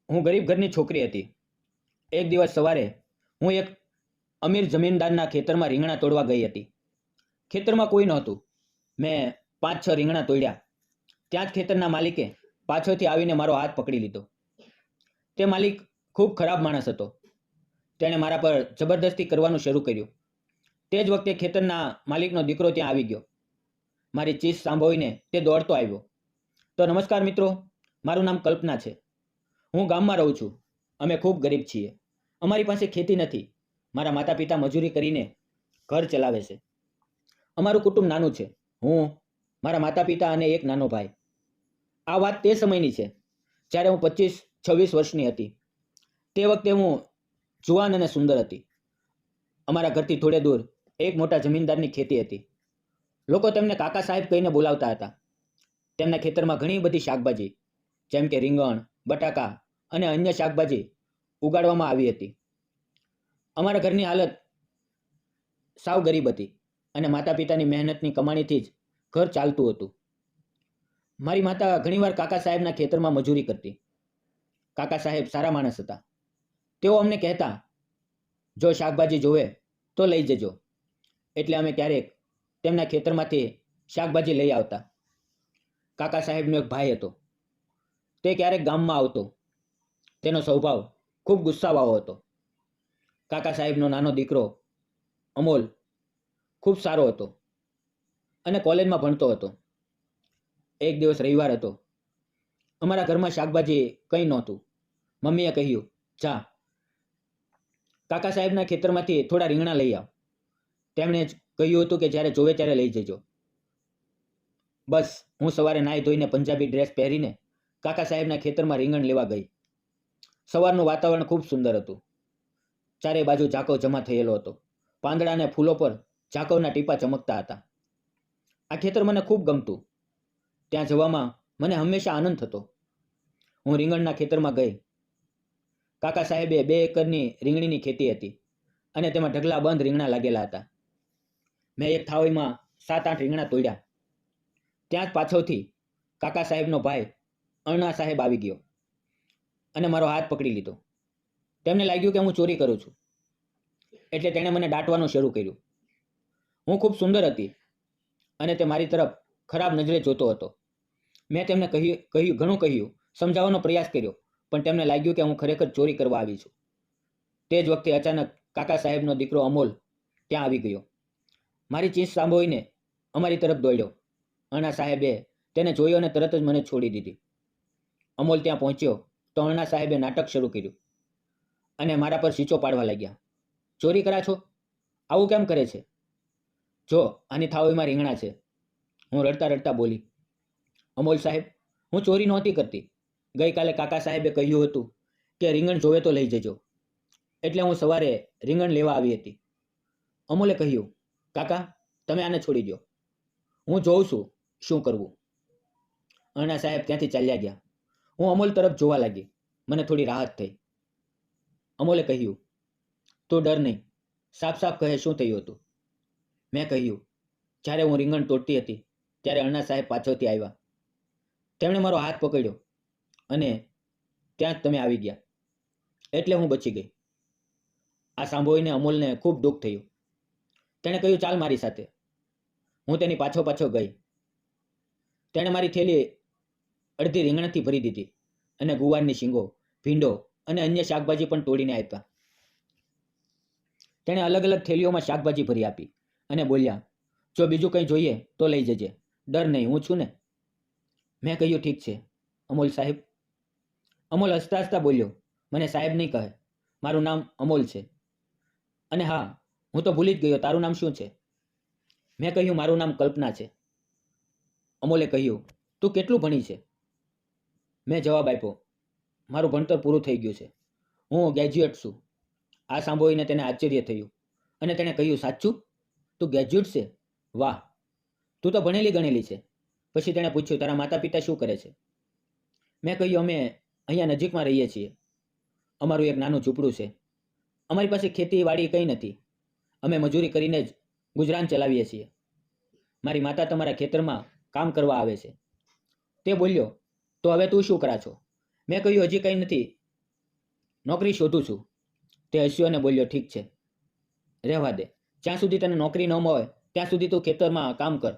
હું ગરીબ ઘરની છોકરી હતી. એક દિવસ સવારે હું એક અમીર જમીનદારના ખેતરમાં રીંગણા તોડવા ગઈ હતી. ખેતરમાં કોઈ નહોતું. મેં 5-6 રીંગણા તોડ્યા. ત્યાં જ ખેતરના માલિકે પાછળથી આવીને મારો હાથ પકડી લીધો. તે માલિક ખૂબ ખરાબ માણસ હતો. તેણે મારા પર જબરદસ્તી કરવાનું શરૂ કર્યું. તે જ વખતે ખેતરના માલિકનો દીકરો ત્યાં આવી ગયો. મારી ચીસ સાંભળીને તે દોડતો આવ્યો. તો નમસ્કાર મિત્રો, મારું નામ કલ્પના છે. હું ગામમાં રહું છું. અમે ખૂબ ગરીબ છીએ. અમારી પાસે ખેતી નથી. મારા માતા પિતા મજૂરી કરીને ઘર ચલાવે છે. અમારું કુટુંબ નાનું છે. હું, મારા માતા પિતા અને એક નાનો ભાઈ. આ વાત તે સમયની છે જ્યારે હું 25-26 વર્ષની હતી. તે વખતે હું જુવાન અને સુંદર હતી. અમારા ઘરથી થોડે દૂર એક મોટા જમીનદારની ખેતી હતી. લોકો તેમને કાકા સાહેબ કહીને બોલાવતા હતા. તેમના ખેતરમાં ઘણી બધી શાકભાજી, જેમ કે રીંગણ, બટાકા અને અન્ય શાકભાજી ઉગાડવામાં આવી હતી. અમારા ઘરની હાલત સાવ ગરીબ હતી અને માતા પિતાની મહેનતની કમાણીથી જ ઘર ચાલતું હતું. મારી માતા ઘણીવાર કાકા સાહેબના ખેતરમાં મજૂરી કરતી. કાકા સાહેબ સારા માણસ હતા. તેઓ અમને કહેતા, જો શાકભાજી જોવે તો લઈ જજો. એટલે અમે ક્યારેક તેમના ખેતરમાંથી શાકભાજી લઈ આવતા. કાકા સાહેબનો એક ભાઈ હતો. તે ક્યારેક ગામમાં આવતો. તેનો સ્વભાવ ખૂબ ગુસ્સાવાળો હતો. કાકા સાહેબનો નાનો દીકરો અમોલ ખૂબ સારો હતો અને કોલેજમાં ભણતો હતો. એક દિવસ રવિવાર હતો. અમારા ઘરમાં શાકભાજી કંઈ નહોતું. મમ્મીએ કહ્યું, જા કાકા સાહેબના ખેતરમાંથી થોડા રીંગણા લઈ આવ. તેમણે જ કહ્યું હતું કે જ્યારે જોવે ત્યારે લઈ જજો. બસ હું સવારે નાહી ધોઈને પંજાબી ડ્રેસ પહેરીને કાકા સાહેબના ખેતરમાં રીંગણ લેવા ગઈ. સવારનું વાતાવરણ ખૂબ સુંદર હતું. ચારે બાજુ ઝાકળ જમા થયેલો હતો. પાંદડા અને ફૂલો પર ઝાકળના ટીપા ચમકતા હતા. આ ખેતર મને ખૂબ ગમતું. ત્યાં જવામાં મને હંમેશા આનંદ થતો. હું રીંગણના ખેતરમાં ગઈ. કાકા સાહેબે 2 એકરની રીંગણીની ખેતી હતી અને તેમાં ઢગલા બંધ રીંગણા લાગેલા હતા. મેં એક થાળીમાં 7-8 રીંગણા તોડ્યા. ત્યાં જ પાછળથી કાકા સાહેબનો ભાઈ અણ્ણા સાહેબ આવી ગયો અને મારો હાથ પકડી લીધો. તેમને લાગ્યું કે હું ચોરી કરું છું, એટલે તેણે મને દાટવાનું શરૂ કર્યું. હું ખૂબ સુંદર હતી અને તે મારી તરફ ખરાબ નજરે જોતો હતો. મેં તેમને ઘણું કહ્યું, સમજાવવાનો પ્રયાસ કર્યો, પણ તેમને લાગ્યું કે હું ખરેખર ચોરી કરવા આવી છું. તે જ વખતે અચાનક કાકા સાહેબનો દીકરો અમોલ ત્યાં આવી ગયો. મારી ચીસ સાંભળીને અમારી તરફ દોડ્યો. અણ્ણા સાહેબે તેને જોયો અને તરત જ મને છોડી દીધી. અમોલ ત્યાં પહોંચ્યો તો અણ્ણા સાહેબે નાટક શરૂ કર્યું અને મારા પર સીચો પાડવા લાગ્યા. ચોરી કરા છો? આવું કેમ કરે છે? જો આની થાળીમાં રીંગણા છે. હું રડતા રડતા બોલી, અમોલ સાહેબ, હું ચોરી નહોતી કરતી. ગઈકાલે કાકા સાહેબે કહ્યું હતું કે રીંગણ જોવે તો લઈ જજો, એટલે હું સવારે રીંગણ લેવા આવી હતી. અમોલે કહ્યું, કાકા તમે આને છોડી દો, હું જોઉં છું શું કરવું. અણ્ણા સાહેબ ત્યાંથી ચાલ્યા ગયા. હું અમોલ તરફ જોવા લાગી. મને થોડી રાહત થઈ. અમોલે કહ્યું, તું ડર નહીં, સાફ સાફ કહે શું થયું હતું. મેં કહ્યું, જ્યારે હું રીંગણ તોડતી હતી ત્યારે અણ્ણા સાહેબ પાછળથી આવ્યા. તેમણે મારો હાથ પકડ્યો અને ત્યાં જ તમે આવી ગયા, એટલે હું બચી ગઈ. આ સાંભળીને અમોલને ખૂબ દુઃખ થયું. તેણે કહ્યું, ચાલ મારી સાથે. હું તેની પાછો ગઈ. તેણે મારી થેલી અડધી રીંગણથી ભરી દીધી અને ગુવારની શીંગો, ભીંડો અને અન્ય શાકભાજી પણ તોડીને આપ્યા. તેણે અલગ અલગ થેલીઓમાં શાકભાજી ભરી આપી અને બોલ્યા, જો બીજું કંઈ જોઈએ તો લઈ જજે, ડર નહીં, હું છું ને. મેં કહ્યું, ઠીક છે અમોલ સાહેબ. અમોલ હસતા હસતા બોલ્યો, મને સાહેબ નહીં કહે, મારું નામ અમોલ છે. અને હા, હું તો ભૂલી જ ગયો, તારું નામ શું છે? મેં કહ્યું, મારું નામ કલ્પના છે. અમોલે કહ્યું, તું કેટલું ભણી છે? મેં જવાબ આપ્યો, મારું ભણતર પૂરું થઈ ગયું છે, હું ગ્રેજ્યુએટ છું. આ સાંભળીને તેને આશ્ચર્ય થયું અને તેણે કહ્યું, સાચું? તું ગ્રેજ્યુએટ છે? વાહ, તું તો ભણેલી ગણેલી છે. પછી તેણે પૂછ્યું, તારા માતા પિતા શું કરે છે? મેં કહ્યું, અમે અહીંયા નજીકમાં રહીએ છીએ. અમારું એક નાનું ઝૂંપડું છે. અમારી પાસે ખેતીવાડી કંઈ નથી. અમે મજૂરી કરીને જ ગુજરાન ચલાવીએ છીએ. મારી માતા તમારા ખેતરમાં કામ કરવા આવે છે. તે બોલ્યો, તો હવે તું શું કરા છો? મેં કહ્યું, હજી કંઈ નથી, નોકરી શોધું છું. તે હસ્યો અને બોલ્યો, ઠીક છે, રહેવા દે. જ્યાં સુધી તને નોકરી ન મળે ત્યાં સુધી તું ખેતરમાં કામ કર.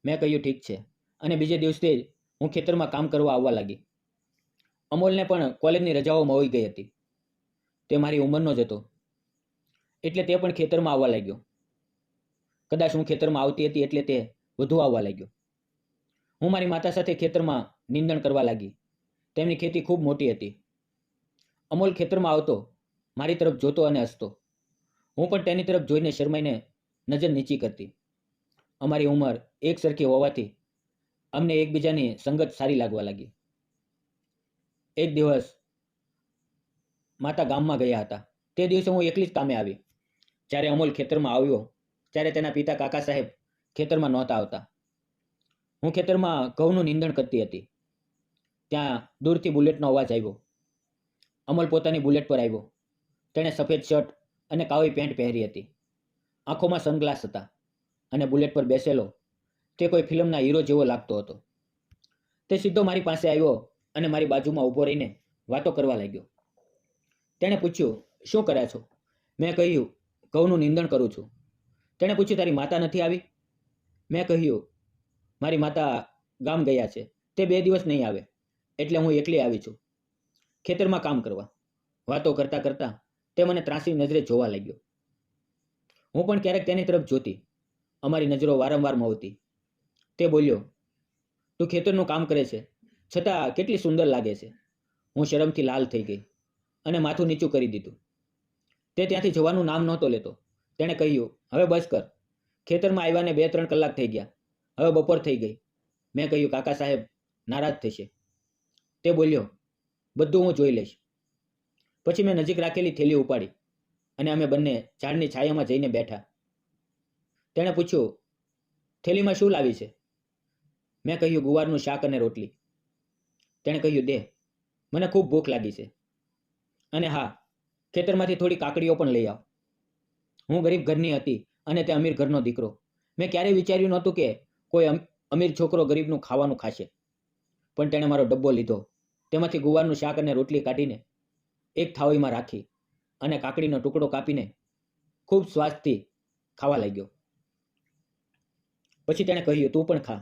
મેં કહ્યું, ઠીક છે. અને બીજે દિવસથી જ હું ખેતરમાં કામ કરવા આવવા લાગી. અમોલને પણ કોલેજની રજાઓ મળી ગઈ હતી. તે મારી ઉંમરનો જ હતો, એટલે તે પણ ખેતરમાં આવવા લાગ્યો. કદાચ હું ખેતરમાં આવતી હતી એટલે તે વધુ આવવા લાગ્યો. હું મારી માતા સાથે ખેતરમાં નીંદણ કરવા લાગી. તેમની ખેતી ખૂબ મોટી હતી. અમોલ ખેતરમાં આવતો, મારી તરફ જોતો અને હસતો. હું પણ તેની તરફ જોઈને શરમાઈને નજર નીચી કરતી. અમારી ઉંમર એક સરખી હોવાથી અમને એકબીજાની સંગત સારી લાગવા લાગી. એક દિવસ માતા ગામમાં ગયા હતા. તે દિવસે હું એકલી જ કામે આવી. જ્યારે અમોલ ખેતરમાં આવ્યો ત્યારે તેના પિતા કાકા સાહેબ ખેતરમાં નહોતા આવતા. હું ખેતરમાં ઘઉંનું નીંદણ કરતી હતી. ત્યાં દૂરથી બુલેટનો અવાજ આવ્યો. અમોલ પોતાની બુલેટ પર આવ્યો. તેણે સફેદ શર્ટ અને કાળી પેન્ટ પહેરી હતી. આંખોમાં સનગ્લાસ હતા અને બુલેટ પર બેસેલો તે કોઈ ફિલ્મના હીરો જેવો લાગતો હતો. તે સીધો મારી પાસે આવ્યો અને મારી બાજુમાં ઊભો રહીને વાતો કરવા લાગ્યો. તેણે પૂછ્યું, શું કરે છો? મેં કહ્યું, ઘઉંનું નીંદણ કરું છું. તેણે પૂછ્યું, તારી માતા નથી આવી? મેં કહ્યું, મારી માતા ગામ ગયા છે, તે 2 દિવસ નહીં આવે, એટલે હું એકલી આવી છું ખેતરમાં કામ કરવા. વાતો કરતાં કરતાં તે મને ત્રાંસી નજરે જોવા લાગ્યો. હું પણ ક્યારેક તેની તરફ જોતી. અમારી નજરો વારંવાર મળતી. તે બોલ્યો, તું ખેતરનું કામ કરે છે છતાં કેટલી સુંદર લાગે છે. હું શરમથી લાલ થઈ ગઈ અને માથું નીચું કરી દીધું. તે ત્યાંથી જવાનું નામ નહોતો લેતો. તેણે કહ્યું, હવે બસ કર. ખેતરમાં આવ્યાને 2-3 કલાક થઈ ગયા. હવે બપોર થઈ ગઈ. મેં કહ્યું, કાકા સાહેબ નારાજ થશે. તે બોલ્યો, બધું હું જોઈ લઈશ. પછી મેં નજીક રાખેલી થેલી ઉપાડી અને અમે બંને ઝાડની છાયામાં જઈને બેઠા. તેણે પૂછ્યું, થેલીમાં શું લાવી છે? મેં કહ્યું, ગુવારનું શાક અને રોટલી. તેણે કહ્યું, દે, મને ખૂબ ભૂખ લાગી છે. અને હા, ખેતરમાંથી થોડી કાકડીઓ પણ લઈ આવ. હું ગરીબ ઘરની હતી અને તે અમીર ઘરનો દીકરો. મેં ક્યારેય વિચાર્યું નહોતું કે કોઈ અમીર છોકરો ગરીબનું ખાવાનું ખાશે. પણ તેણે મારો ડબ્બો લીધો. તેમાંથી ગુવારનું શાક અને રોટલી કાઢીને એક થાળીમાં રાખી અને કાકડીનો ટુકડો કાપીને ખૂબ સ્વાદથી ખાવા લાગ્યો. પછી તેણે કહ્યું, તું પણ ખા.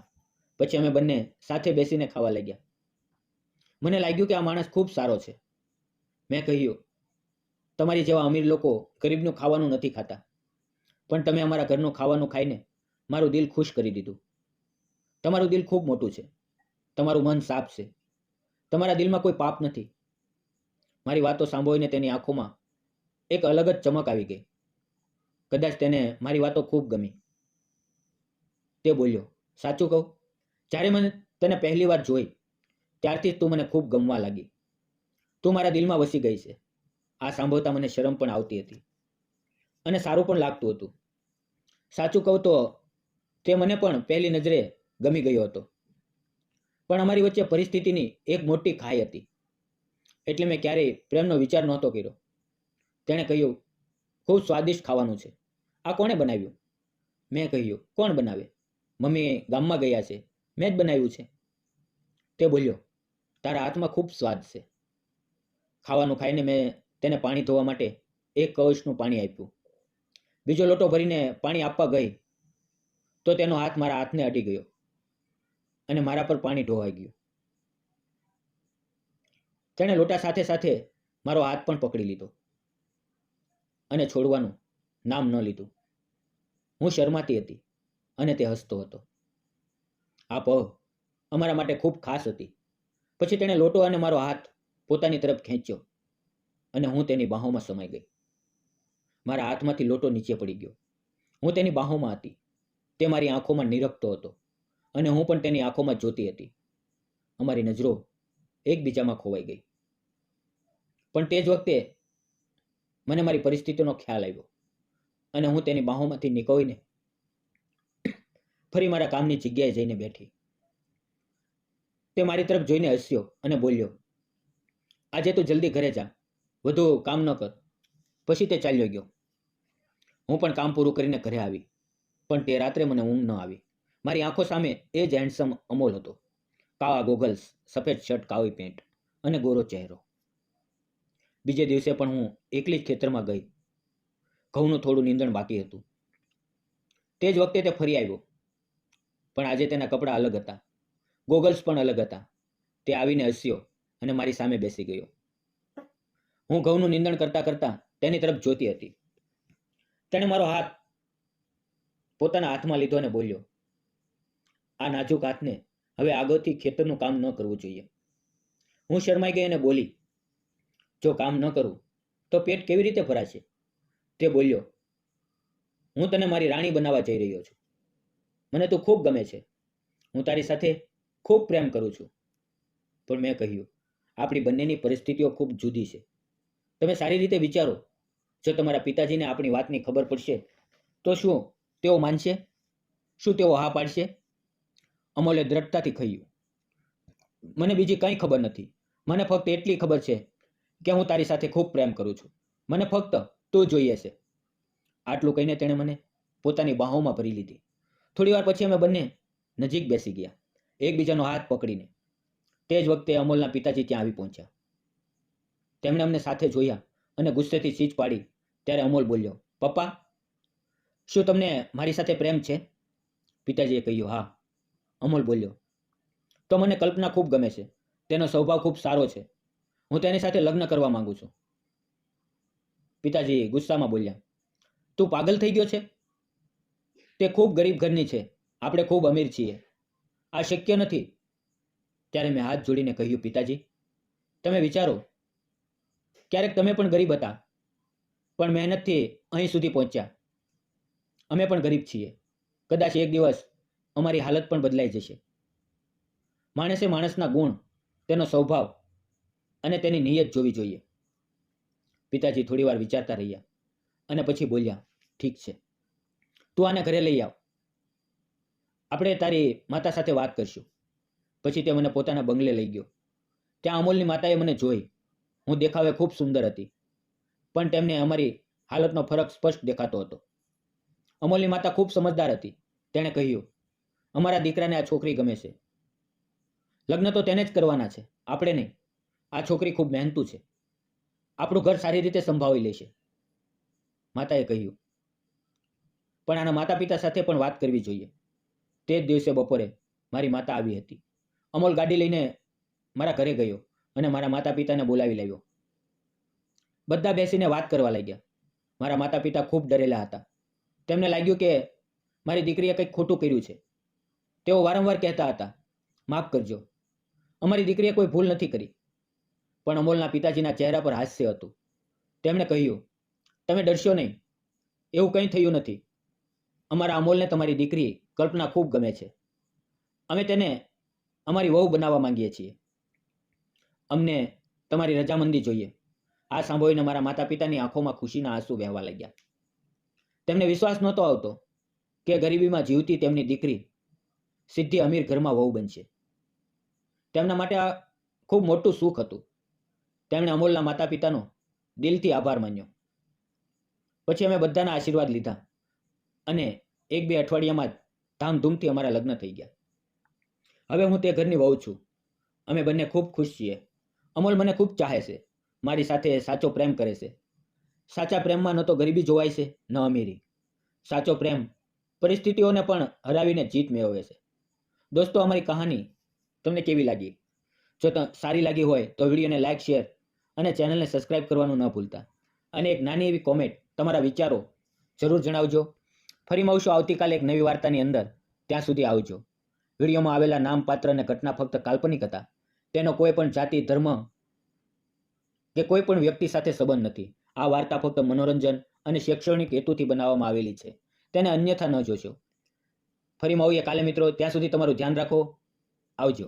પછી અમે બંને સાથે બેસીને ખાવા લાગ્યા. મને લાગ્યું કે આ માણસ ખૂબ સારો છે. મેં કહ્યું, તમારી જેવા અમીર લોકો ગરીબનું ખાવાનું નથી ખાતા, પણ તમે અમારા ઘરનું ખાવાનું ખાઈને મારું દિલ ખુશ કરી દીધું. તમારું દિલ ખૂબ મોટું છે. તમારું મન સાફ છે. તમારા દિલમાં કોઈ પાપ નથી. મારી વાતો સાંભળીને તેની આંખોમાં એક અલગ જ ચમક આવી ગઈ. કદાચ તેને મારી વાતો ખૂબ ગમી. તે બોલ્યો, સાચું કહું, જ્યારે મને તને પહેલી વાર જોઈ ત્યારથી જ તું મને ખૂબ ગમવા લાગી. તું મારા દિલમાં વસી ગઈ છે. આ સાંભળતા મને શરમ પણ આવતી હતી અને સારું પણ લાગતું હતું. સાચું કહું તો તે મને પણ પહેલી નજરે ગમી ગયો હતો. પણ અમારી વચ્ચે પરિસ્થિતિની એક મોટી ખાઈ હતી, એટલે મેં ક્યારેય પ્રેમનો વિચાર નહોતો કર્યો. તેણે કહ્યું, ખૂબ સ્વાદિષ્ટ ખાવાનું છે. આ કોણે બનાવ્યું? મેં કહ્યું, કોણ બનાવે? મમ્મી ગામમાં ગયા છે, મેં જ બનાવ્યું છે. તે બોલ્યો, તારા હાથમાં ખૂબ સ્વાદ છે. ખાવાનું ખાઈને મેં તેને પાણી ધોવા માટે એક કળશનું પાણી આપ્યું. બીજો લોટો ભરીને પાણી આપવા ગઈ તો તેનો હાથ મારા હાથને અડી ગયો અને મારા પર પાણી ઢોળાઈ ગયું. તેણે લોટા સાથે સાથે મારો હાથ પણ પકડી લીધો અને છોડવાનું નામ ન લીધું. હું શરમાતી હતી અને તે હસતો હતો. આ પળ અમારા માટે ખૂબ ખાસ હતી. પછી તેણે લોટો અને મારો હાથ પોતાની તરફ ખેંચ્યો અને હું તેની બાહોમાં સમાઈ ગઈ. મારા હાથમાંથી લોટો નીચે પડી ગયો. હું તેની બાહોમાં હતી. તે મારી આંખોમાં નિરખતો હતો અને હું પણ તેની આંખોમાં જોતી હતી. અમારી નજરો એકબીજામાં ખોવાઈ ગઈ. પણ તે જ વખતે મને મારી પરિસ્થિતિનો ખ્યાલ આવ્યો અને હું તેની બાહોમાંથી નીકળીને ફરી મારા કામની જગ્યાએ જઈને બેઠી. તે મારી તરફ જોઈને હસ્યો અને બોલ્યો, આજે તું જલ્દી ઘરે જા, વધુ કામ ન કર. પછી તે ચાલ્યો ગયો. હું પણ કામ પૂરું કરીને ઘરે આવી, પણ તે રાત્રે મને ઊંઘ ન આવી. મારી આંખો સામે એ જ હેન્ડસમ અમોલ હતો. કાળા ગોગલ્સ, સફેદ શર્ટ, કાળી પેન્ટ અને ગોરો ચહેરો. બીજે દિવસે પણ હું એકલી જ ખેતરમાં ગઈ. ઘઉંનું થોડું નીંદણ બાકી હતું. તે જ વખતે તે ફરી આવ્યો, પણ આજે તેના કપડાં અલગ હતા, ગોગલ્સ પણ અલગ હતા. તે આવીને હસ્યો અને મારી સામે બેસી ગયો. હું ઘઉંનું નીંદણ કરતા કરતા તેની તરફ જોતી હતી. તેણે મારો હાથ પોતાના હાથમાં લીધો અને બોલ્યો, આ નાજુક હાથને હવે આગળથી ખેતરનું કામ ન કરવું જોઈએ. હું શરમાઈ ગઈ અને બોલી, જો કામ ન કરું તો પેટ કેવી રીતે ભરાશે? તે બોલ્યો, હું તને મારી રાણી બનાવવા જઈ રહ્યો છું. મને તું ખૂબ ગમે છે. હું તારી સાથે ખૂબ પ્રેમ કરું છું. પણ મેં કહ્યું, આપણી બંનેની પરિસ્થિતિઓ ખૂબ જુદી છે. તમે સારી રીતે વિચારો. જો તમારા પિતાજીને આપણી વાતની ખબર પડશે તો શું તેઓ માનશે? શું તેઓ હા પાડશે? અમોલે દ્રઢતાથી કહ્યું, મને બીજી કંઈ ખબર નથી. મને ફક્ત એટલી ખબર છે કે હું તારી સાથે ખૂબ પ્રેમ કરું છું. મને ફક્ત તું જોઈએ છે. આટલું કહીને તેણે મને પોતાની બાહોમાં ભરી લીધી. થોડી વાર પછી અમે બંને નજીક બેસી ગયા, એકબીજાનો હાથ પકડીને. તે જ વખતે અમોલના પિતાજી ત્યાં આવી પહોંચ્યા. તેમણે અમને સાથે જોયા અને ગુસ્સેથી ચીજ પાડી. ત્યારે અમોલ બોલ્યો, પપ્પા, શું તમને મારી સાથે પ્રેમ છે? પિતાજીએ કહ્યું, હા. અમોલ બોલ્યો, તો મને કલ્પના ખૂબ ગમે છે. તેનો સ્વભાવ ખૂબ સારો છે. હું તેની સાથે લગ્ન કરવા માંગુ છું. પિતાજી ગુસ્સામાં બોલ્યા, તું પાગલ થઈ ગયો છે? તે ખૂબ ગરીબ ઘરની છે. આપણે ખૂબ અમીર છીએ. આ શક્ય નથી. ત્યારે મેં હાથ જોડીને કહ્યું, પિતાજી, તમે વિચારો, ક્યારેક તમે પણ ગરીબ હતા, પણ મહેનતથી અહીં સુધી પહોંચ્યા. અમે પણ ગરીબ છીએ. કદાચ એક દિવસ અમારી હાલત પણ બદલાઈ જશે. માણસે માણસના ગુણ, તેનો સ્વભાવ અને તેની નિયત જોવી જોઈએ. પિતાજી થોડી વાર વિચારતા રહ્યા અને પછી બોલ્યા, ઠીક છે, તું આને ઘરે લઈ આવ. આપણે તારી માતા સાથે વાત કરશું. પછી તે મને પોતાના બંગલે લઈ ગયો. ત્યાં અમોલની માતાએ મને જોઈ. હું દેખાવે ખૂબ સુંદર હતી, પણ તેમને અમારી હાલતનો ફરક સ્પષ્ટ દેખાતો હતો. અમોલની માતા ખૂબ સમજદાર હતી. તેણે કહ્યું, અમારા દીકરાને આ છોકરી ગમે છે. લગ્ન તો તેને જ કરવાના છે, આપણે નહીં. આ છોકરી ખૂબ મહેનતુ છે. આપણું ઘર સારી રીતે સંભાળી લેશે. માતાએ કહ્યું, પણ આના માતા પિતા સાથે પણ વાત કરવી જોઈએ. તે જ દિવસે બપોરે મારી માતા આવી હતી. અમોલ ગાડી લઈને મારા ઘરે ગયો અને મારા માતા પિતાને બોલાવી લાવ્યો. બધા બેસીને વાત કરવા લાગ્યા. મારા માતા પિતા ખૂબ ડરેલા હતા. તેમને લાગ્યું કે મારી દીકરીએ કંઈક ખોટું કર્યું છે. તેઓ વારંવાર કહેતા હતા, માફ કરજો, અમારી દીકરીએ કોઈ ભૂલ નથી કરી. પણ અમોલના પિતાજીના ચહેરા પર હાસ્ય હતું. તેમણે કહ્યું, તમે ડરશો નહીં. એવું કંઈ થયું નથી. અમારા અમોલને તમારી દીકરી કલ્પના ખૂબ ગમે છે. અમે તેને અમારી વહુ બનાવવા માંગીએ છીએ. અમને તમારી રજામંદી જોઈએ. આ સાંભળીને મારા માતા પિતાની આંખોમાં ખુશીના આંસુ વહેવા લાગ્યા. તેમને વિશ્વાસ નહોતો આવતો કે ગરીબીમાં જીવતી તેમની દીકરી સીધી અમીર ઘરમાં વહુ બનશે. તેમના માટે આ ખૂબ મોટું સુખ હતું. તેમણે અમોલના માતા પિતાનો દિલથી આભાર માન્યો. પછી અમે બધાના આશીર્વાદ લીધા અને 1-2 અઠવાડિયામાં જ ધામધૂમથી અમારા લગ્ન થઈ ગયા. હવે હું તે ઘરની વહુ છું. અમે બંને ખૂબ ખુશ છીએ. અમોલ મને ખૂબ ચાહે છે. મારી સાથે સાચો પ્રેમ કરે છે. સાચા પ્રેમમાં ન તો ગરીબી જોવાય છે, ન અમીરી. સાચો પ્રેમ પરિસ્થિતિઓને પણ હરાવીને જીત મેળવે છે. દોસ્તો, અમારી કહાની તમને કેવી લાગી? જો સારી લાગી હોય તો વિડીયોને લાઇક, શેર અને ચેનલને સબસ્ક્રાઇબ કરવાનું ન ભૂલતા. અને એક નાની એવી કોમેન્ટ, તમારા વિચારો જરૂર જણાવજો. ફરી મળશું આવતીકાલે એક નવી વાર્તાની અંદર. ત્યાં સુધી આવજો. વિડીયોમાં આવેલા નામ, પાત્ર અને ઘટના ફક્ત કાલ્પનિક હતા. તેનો કોઈ પણ જાતિ, ધર્મ કે કોઈ પણ વ્યક્તિ સાથે સંબંધ નથી. આ વાર્તા ફક્ત મનોરંજન અને શૈક્ષણિક હેતુથી બનાવવામાં આવેલી છે. તેને અન્યથા ન જોશો. ફરી મળીએ કાલે મિત્રો. ત્યાં સુધી તમારું ધ્યાન રાખો. આવજો.